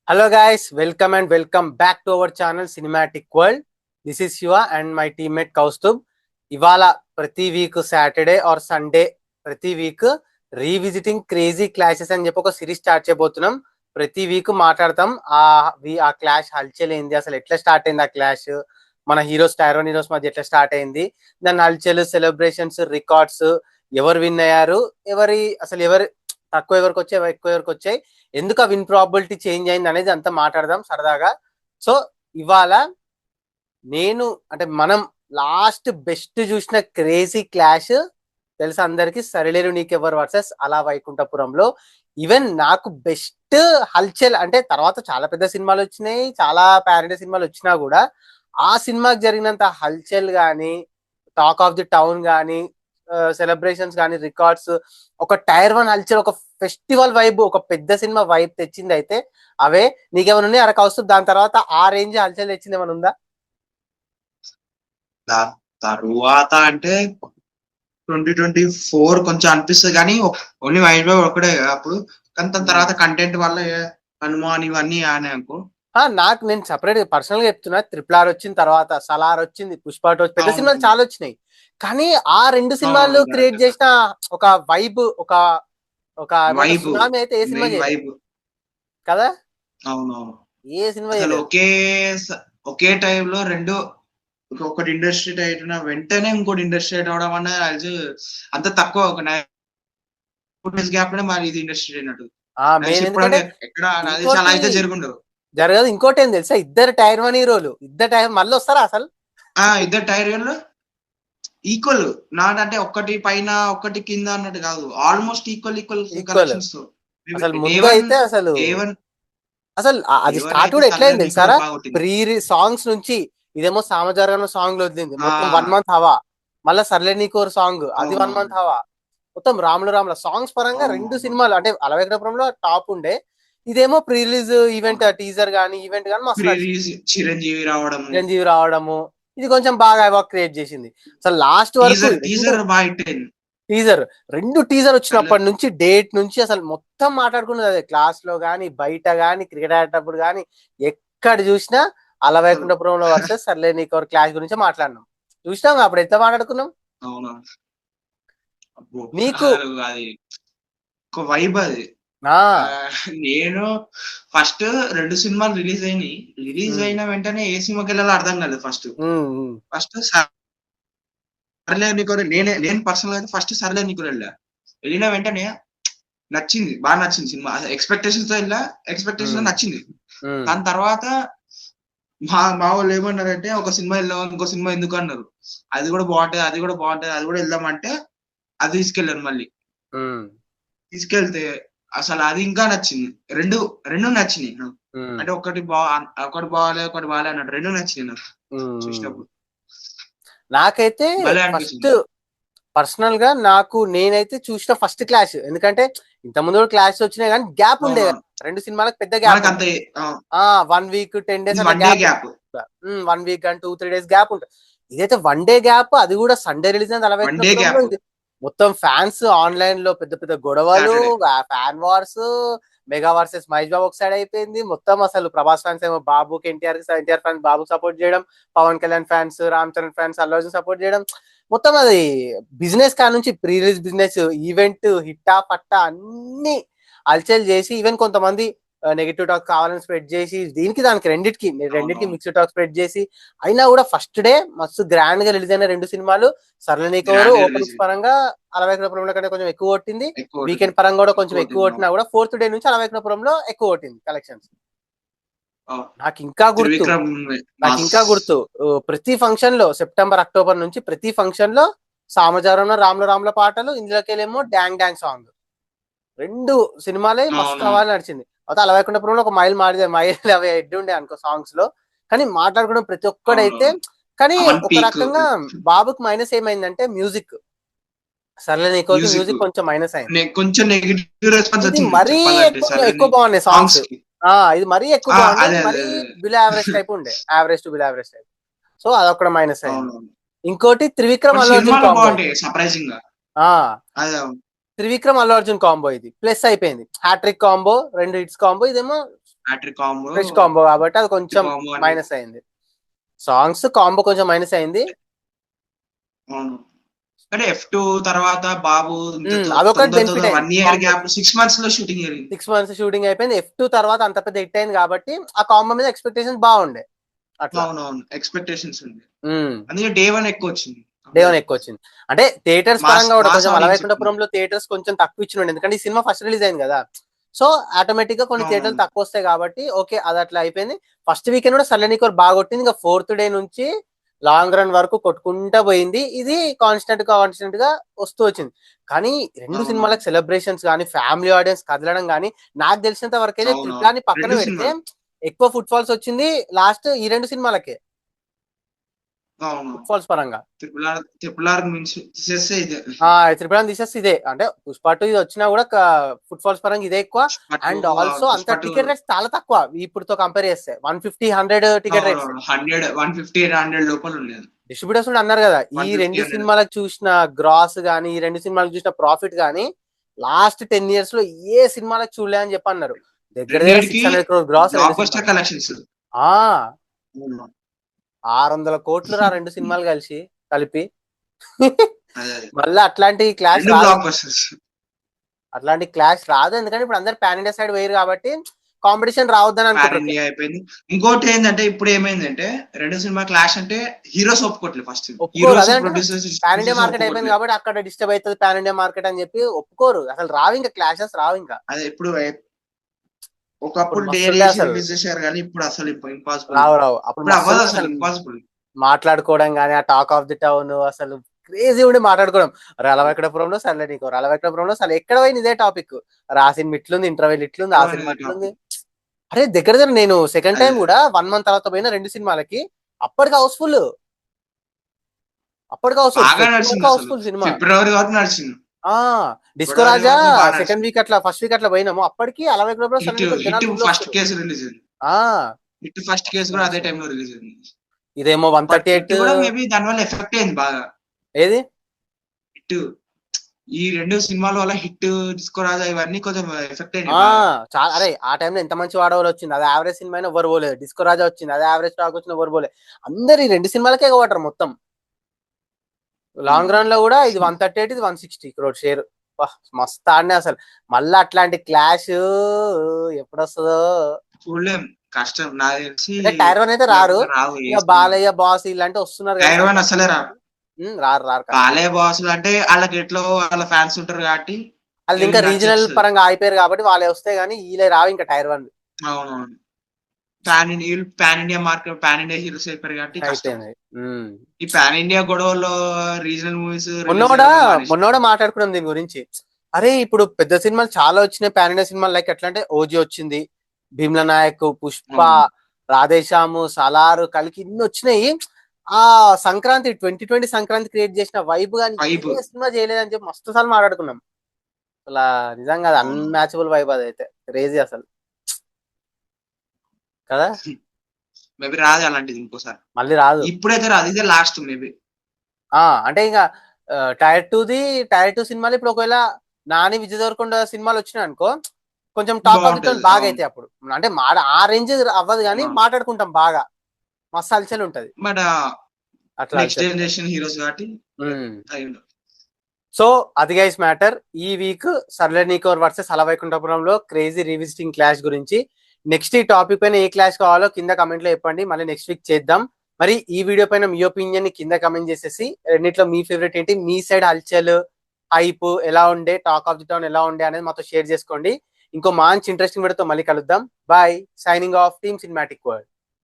Hello guys, welcome and welcome back to our channel Cinematic World. This is Shiva and my teammate Kaustub. ఇవాళ ప్రతి week Saturday or Sunday ప్రతి week revisiting crazy clashes అని చెప్పి ఒక series start చేయబోతున్నాం. ప్రతి week మాట్లాడతాం ఆ క్లాష్ హల్చల్ ఏంది, అసలు ఎట్లా స్టార్ట్ అయింది ఆ క్లాష్, మన హీరోస్ టైరోన్ హీరోస్ మధ్య ఎట్లా స్టార్ట్ అయింది, దాని హల్చల్, సెలబ్రేషన్స్, రికార్డ్స్, ఎవరు విన్ అయ్యారు, ఎవరు తక్కువ ఎవరికి వచ్చాయి, ఎక్కువ ఎవరికి వచ్చాయి, ఎందుకు ఆ విన్ ప్రాబిలిటీ చేంజ్ అయింది అనేది అంతా మాట్లాడదాం సరదాగా. సో ఇవాళ మనం లాస్ట్ బెస్ట్ చూసిన క్రేజీ క్లాష్ తెలుసా అందరికి, సరిలేరు నీకెవరు వర్సెస్ అలా వైకుంఠపురంలో. ఈవెన్ నాకు బెస్ట్ హల్చల్ అంటే తర్వాత చాలా పెద్ద సినిమాలు వచ్చినాయి, చాలా ప్యారడీ సినిమాలు వచ్చినా కూడా ఆ సినిమాకి జరిగినంత హల్చల్ కానీ, టాక్ ఆఫ్ ది టౌన్ కానీ, సెలబ్రేషన్స్ కానీ, రికార్డ్స్, ఒక టైర్ వన్ హల్చల్, ఒక ఫెస్టివల్ వైబ్, ఒక పెద్ద సినిమా వైబ్ తెచ్చింది అయితే అవే. నీకేమైనా ఉన్నాయి అరకు వస్తుంది దాని తర్వాత ఆ రేంజ్ హల్చల్ తెచ్చింది ఏమైనా ఉందా? తరువాత అంటే 2024 కొంచెం అనిపిస్తుంది కానీ ఓన్లీ వైట్ బాయ్ ఒకటే అప్పుడు. కానీ దాని తర్వాత కంటెంట్ వల్ల హనుమాన్ ఇవన్నీ అనుకో. నాకు నేను సపరేట్ పర్సనల్ గా చెప్తున్నా, RRR వచ్చిన తర్వాత సలార్ వచ్చింది, పుష్ప పెద్ద సినిమాలు చాలా వచ్చినాయి, కానీ ఆ రెండు సినిమాలు క్రియేట్ చేసిన ఒక వైబ్, ఒక ఒక సునామీ అయితే ఏ సినిమా చేయలేదు కదా. అవునవును, ఏ సినిమా ఒకే టైంలో రెండు, ఒకటి ఇండస్ట్రీ అయిన వెంటనే ఇంకోటి ఇండస్ట్రీ అవడం అన్నది అంత తక్కువ, ఒక గ్యాప్ మరి ఇది ఇండస్ట్రీ అయినట్టు చాలా అయితే జరగదు. ఇంకోటి ఏం తెలుసా, ఇద్దరు టైర్ వన్ హీరోలు, ఇద్దరు టైర్ మళ్ళీ వస్తారా అసలు? ఇద్దరు టైర్ వన్ ఈక్వల్, నాట్ అంటే ఒకటి పైన ఒకటి కింద అన్నట్టు కాదు, ఆల్మోస్ట్ ఈక్వల్ కలెక్షన్స్ తో. అసలు ముందు అయితే అసలు అది స్టార్ట్ కూడా ఎట్లయింది తెలుసారా, ప్రీ సాంగ్స్ నుంచి. ఇదేమో సామజారణ సాంగ్ లో వదిలింది, మొత్తం 1 month హవా. మళ్ళా సర్లే నీకోర్ సాంగ్, అది 1 month హవా. మొత్తం రాముల సాంగ్స్ పరంగా రెండు సినిమాలు అంటే అలవేకపురంలో టాప్ ఉండే. ఇదేమో ప్రీ రిలీజ్ ఈవెంట్, టీజర్ గానీ ఈవెంట్ గానీ మస్తు చిరంజీవి రావడము, ఇది కొంచెం బాగా అవాక్ క్రియేట్ చేసింది. అసలు లాస్ట్ వరకు టీజర్, రెండు టీజర్ వచ్చినప్పటి నుంచి డేట్ నుంచి అసలు మొత్తం మాట్లాడుకున్నది అదే, క్లాస్ లో గానీ, బయట గానీ, క్రికెట్ ఆడేటప్పుడు గానీ, ఎక్కడ చూసినా అలా వైకుంఠపురంలో వర్సెస్ సర్లే నీకు క్లాష్ గురించి మాట్లాడినాం. చూసినాం అప్పుడు ఎంత మాట్లాడుకున్నాం. నీకు వైబ్ అది. నేను ఫస్ట్ రెండు సినిమాలు రిలీజ్ అయిన వెంటనే ఏ సినిమాకి వెళ్ళాలో అర్థం కాలేదు. ఫస్ట్ సర్లే నీకు నేను పర్సనల్ గా ఫస్ట్ సర్లే నీకు వెళ్ళిన వెంటనే నచ్చింది, బాగా నచ్చింది సినిమా. ఎక్స్పెక్టేషన్స్ తో ఎక్స్పెక్టేషన్ నచ్చింది. దాని తర్వాత మా వాళ్ళు ఏమన్నారంటే, ఒక సినిమా వెళ్దాం, ఇంకో సినిమా ఎందుకు అన్నారు, అది కూడా బాగుంటది, అది కూడా వెళ్దామంటే అది తీసుకెళ్ళాను. మళ్ళీ తీసుకెళ్తే అసలు అది ఇంకా నచ్చింది. రెండు నచ్చినాయి నాకు. అంటే ఒకటి బాగాలే, ఒకటి బాగాలే అన్నట్టు రెండు నచ్చినాయి నాకు చూసినప్పుడు. నాకైతే ఫస్ట్ పర్సనల్ గా నేనైతే చూసిన ఫస్ట్ క్లాష్, ఎందుకంటే ఇంత ముందు క్లాష్ వచ్చినాయి కానీ గ్యాప్ ఉండే, రెండు సినిమాలకు పెద్ద gap, 1 week 10 days gap, 1 week and 2-3 days gap ఉంటుంది. ఇదైతే 1 day గ్యాప్, అది కూడా సండే రిలీజ్ అయింది. మొత్తం ఫ్యాన్స్ ఆన్లైన్ లో పెద్ద పెద్ద గొడవలు, fan wars, mega versus Mahesh Babu ఒక సైడ్ అయిపోయింది మొత్తం. అసలు ప్రభాస్ ఫ్యాన్స్ ఏమో బాబుకి, ఎన్టీఆర్ ఫ్యాన్స్ బాబుకి సపోర్ట్ చేయడం, Pawan Kalyan fans, Ram Charan fans Allu Arjun support చేయడం. మొత్తం అది బిజినెస్ కా నుంచి ప్రీ రిలీజ్ బిజినెస్, ఈవెంట్ హిట్టా పట్టా అన్ని అల్చల్ చేసి, ఈవెన్ కొంతమంది నెగిటివ్ టాక్ కావాలని స్ప్రెడ్ చేసి, దానికి రెండింటికి మిక్స్డ్ టాక్ స్ప్రెడ్ చేసి, అయినా కూడా ఫస్ట్ డే మస్తు గ్రాండ్ గా రిలీజ్ అయిన రెండు సినిమాలు. సర్లే నీకెవరు ఓపెనింగ్స్ పరంగా అలవేకపురంలో కంటే కొంచెం ఎక్కువ కొట్టింది, వీకెండ్ పరంగా కూడా కొంచెం ఎక్కువ కొట్టినా కూడా 4th day నుంచి అలవేకపురంలో ఎక్కువ కొట్టింది కలెక్షన్స్. నాకు ఇంకా గుర్తు ప్రతి ఫంక్షన్ లో సెప్టెంబర్ అక్టోబర్ నుంచి ప్రతి ఫంక్షన్ లో సామజారం, రాముల పాటలు, ఇందులోకెళ్ళేమో డాంగ్ సాంగ్, రెండు సినిమాలే మస్తు అవ్వాలి నడిచింది. అయితే అలవేకుంఠపురంలో ఒక మైల్ అవి ఎడ్డి ఉండే అనుకో సాంగ్స్ లో, కానీ మాట్లాడుకోవడం ప్రతి ఒక్కడైతే. కానీ ఒక రకంగా బాబుకి మైనస్ ఏమైందంటే మ్యూజిక్, సర్లే నీకు మ్యూజిక్ కొంచెం మైనస్ అయింది, మరీ ఎక్కువ బాగున్నాయి సాంగ్స్. ఇది మరీ ఎక్కువ బాగుంది, మరీ బిలో యావరేజ్ టైప్ ఉండే, average to below average type. So అదొక్కడ మైనస్ అయింది. ఇంకోటి త్రివిక్రమ్ అల్లు అర్జున్ త్రివిక్రమ్ అల్లు అర్జున్ కాంబో ఇది ప్లస్ అయిపోయింది, హ్యాట్రిక్ కాంబో, 2 hits కాంబో. ఇదేమో ఫ్రెష్ కాంబో కాబట్టి అది కొంచెం మైనస్ అయింది. సాంగ్స్ కాంబో కొంచెం మైనస్ అయింది. అంటే F2 తర్వాత బాబు అదొకటి బెనిఫిట్ 1 ఇయర్ గ్యాప్ 6 మంత్స్ లో షూటింగ్ జరిగింది. 6 మంత్స్ షూటింగ్ అయిపోయింది. F2 తర్వాత అంత పెద్ద హిట్ అయింది కాబట్టి ఆ కాంబో మీద ఎక్స్పెక్టేషన్స్ బాగుండే. అట్లా అవునవును ఎక్స్పెక్టేషన్స్ ఉంది. అందుకే డే 1 ఎక్కువ వచ్చింది. అంటే థియేటర్స్ పరంగా కూడా కొంచెం అలవైకుంఠపురంలో థియేటర్స్ కొంచెం తక్కువ ఇచ్చిన, ఎందుకంటే ఈ సినిమా ఫస్ట్ రిలీజ్ అయింది కదా, సో ఆటోమేటిక్ గా కొన్ని థియేటర్లు తక్కువ వస్తాయి కాబట్టి ఓకే అది అట్లా అయిపోయింది. ఫస్ట్ వీకెండ్ కూడా సల్లనికోర్ బాగా కొట్టింది. ఇంకా 4th డే నుంచి లాంగ్ రన్ వరకు కొట్టుకుంటా పోయింది. ఇది కాన్స్టెంట్ గా వస్తూ వచ్చింది. కానీ రెండు సినిమాలకు సెలబ్రేషన్స్ కానీ ఫ్యామిలీ ఆడియన్స్ కదలడం కానీ నాకు తెలిసినంత వరకు అయితే త్రిపులాని పక్కన పెడితే ఎక్కువ ఫుట్ ఫాల్స్ వచ్చింది లాస్ట్ ఈ రెండు సినిమాలకే. ఫుట్ ఫాల్స్ పరంగా త్రిపుల్ తీసేస్తే ఇదే, అంటే పుష్ప 2 ఇది వచ్చినా కూడా ఫుట్ ఫాల్స్ పరంగా ఇదే ఎక్కువ. అండ్ ఆల్సో అంత టికెట్ రేట్స్ చాలా తక్కువ ఇప్పుడుతో కంపేర్ చేస్తే. 150-100 టికెట్ రేట్స్ డిస్ట్రిబ్యూటర్స్ అన్నారు కదా. ఈ రెండు సినిమాలకు చూసిన గ్రాస్ గానీ ఈ రెండు సినిమాలకు చూసిన ప్రాఫిట్ గానీ లాస్ట్ 10 years లో ఏ సినిమాలకు చూడలే అని చెప్పి అన్నారు. దగ్గర 600 crore గ్రాస్, 600 కోట్లు రా రెండు సినిమాలు కలిపి. మళ్ళీ అట్లాంటి క్లాష్ రాదు, ఎందుకంటే ఇప్పుడు అందరు పాన్ ఇండియా సైడ్ వేయరు కాబట్టి కాంపిటీషన్ రావద్దని అనుకుంటున్నారు. ఇంకోటి ఏంటంటే ఇప్పుడు ఏమైందంటే రెండు సినిమా క్లాష్ అంటే హీరోస్ ఒప్పుకోవట్లేదు. ఫస్ట్ పాన్ ఇండియా మార్కెట్ అయిపోయింది కాబట్టి అక్కడ డిస్టర్బ్ అవుతుంది పాన్ ఇండియా మార్కెట్ అని చెప్పి ఒప్పుకోరు. అసలు రావు ఇంకా క్లాషెస్ రావు. ఇంకా అదే ఇప్పుడు ఒకప్పుడు రిలీజ్ చేశారు కానీ ఇప్పుడు అసలు ఇంపాసిబుల్ రావు. అప్పుడు మాట్లాడుకోవడం కానీ ఆ టాక్ ఆఫ్ ది టౌన్ అసలు క్రేజీ ఉండి మాట్లాడుకోవడం. అలవైకుంఠపురంలో సల్లనికోర్, అలవైకుంఠపురంలో ఎక్కడ పోయింది ఇదే టాపిక్. రాసిన ఇట్లుంది, ఇంటర్వెల్ ఇట్లుంది, ఆ సినిమా ఇట్లుంది. అరే దగ్గర నేను సెకండ్ టైం కూడా 1 month తర్వాత పోయిన రెండు సినిమాలకి. అప్పటికి హౌస్ఫుల్ సినిమా. ఫిబ్రవరి వరకు నడిచింది. డిస్కో రాజా సెకండ్ వీక్ అట్లా ఫస్ట్ వీక్ అట్లా పోయినాము. అప్పటికి అలవైకుంఠపురం ఫస్ట్ కేసు రిలీజ్ అయింది. ఫస్ట్ కేసు కూడా అదే టైంలో రిలీజ్ అయింది. ఇదేమో 138 కూడా మేబీ దాని వల్ల ఎఫెక్ట్ అయింది బాగా. ఏది హిట్ ఈ రెండు సినిమాల వల్ల హిట్ డిస్కో రాజా ఇవన్నీ కొంచెం ఎఫెక్ట్ అయింది చాలా. అరే ఆ టైంలో ఎంత మంచి వాడవాళ్ళు వచ్చింది, అది యావరేజ్ సినిమా అయినా ఎవరు పోలేదు. డిస్కో రాజా వచ్చింది, అది యావరేజ్ టాక్ వచ్చిన ఎవరు పోలేదు. అందరు ఈ రెండు సినిమాలకే ఎగబడ్డారు మొత్తం. లాంగ్ రన్ లో కూడా ఇది 138 ఇది 160 crore షేర్. మస్తు ఆడినే అసలు. మళ్ళీ అట్లాంటి క్లాష్ ఎప్పుడు వస్తుందో చూడలేం, కష్టం. నాకు తెలిసి టైర్ 1 అయితే రారు. ఇక బాలయ్య బాస్ ఇలాంటి వస్తున్నారు. టైర్ 1 అసలే రారు. బాలయ్య బాస్ అంటే వాళ్ళకి ఎట్లో వాళ్ళ ఫ్యాన్స్ ఉంటారు కాబట్టి వాళ్ళు ఇంకా రీజనల్ పరంగా అయిపోయారు కాబట్టి వాళ్ళే వస్తాయి కానీ వీళ్ళే రావు ఇంకా టైర్ 1. అవునవును. Pan India market, pan India heroes అయిపోయారు కాబట్టి ఈ పాన్ ఇండియా గొడవలో రీజనల్ మూవీస్ మొన్న మాట్లాడుకున్నాం దీని గురించి. అరే ఇప్పుడు పెద్ద సినిమాలు చాలా వచ్చినాయి పాన్ ఇండియా సినిమాలు. లైక్ ఎట్లా అంటే ఓజీ వచ్చింది, భీమ్లా నాయక్, పుష్ప, రాధేశ్యాము, సలార్, కలికి ఇన్ని వచ్చినాయి. ఆ సంక్రాంతి 2020 సంక్రాంతి క్రియేట్ చేసిన వైబ్ కానీ ఏ సినిమా చేయలేదని చెప్పి మస్తు సార్లు మాట్లాడుకున్నాం. అసలు నిజంగా అది అన్మ్యాచబుల్ వైబ్. అదైతే క్రేజీ అసలు కదా. మేబీ రాదు అలాంటిది ఇంకోసారి, మళ్ళీ రాదు. ఇప్పుడైతే రాదు, ఇదే లాస్ట్ మేబీ. అంటే ఇంకా టైర్ 2 సినిమాలు ఇప్పుడు ఒకవేళ నాని, విజయ్ దేవరకొండ సినిమాలు వచ్చినాయి అనుకో కొంచెం టాక్ ఆఫ్ ది టౌన్ బాగా అయితే అప్పుడు. అంటే ఆ రేంజ్ అవ్వదు కానీ మాట్లాడుకుంటాం బాగా, మస్తు అలచల్ ఉంటది. సో అది గైస్ మ్యాటర్. ఈ వీక్ సర్లనికోర్ వర్సెస్ అలవైకుంఠపురంలో క్రేజీ రీవిజిటింగ్ క్లాష్ గురించి. నెక్స్ట్ ఈ టాపిక్ పైన ఏ క్లాష్ కావాలో కింద కమెంట్ లో చెప్పండి, మళ్ళీ నెక్స్ట్ వీక్ చేద్దాం. మరి ఈ వీడియో పైన మీ ఒపీనియన్ ని కింద కమెంట్ చేసేసి రెండిట్లో మీ ఫేవరెట్ ఏంటి, మీ సైడ్ హల్చల్ హైప్ ఎలా ఉండే, టాక్ ఆఫ్ ది టౌన్ ఎలా ఉండే అనేది మాతో షేర్ చేసుకోండి. ఇంకో మంచి ఇంట్రెస్టింగ్ వీడియోతో మళ్ళీ కలుద్దాం. Bye, signing off, team Cinematic world.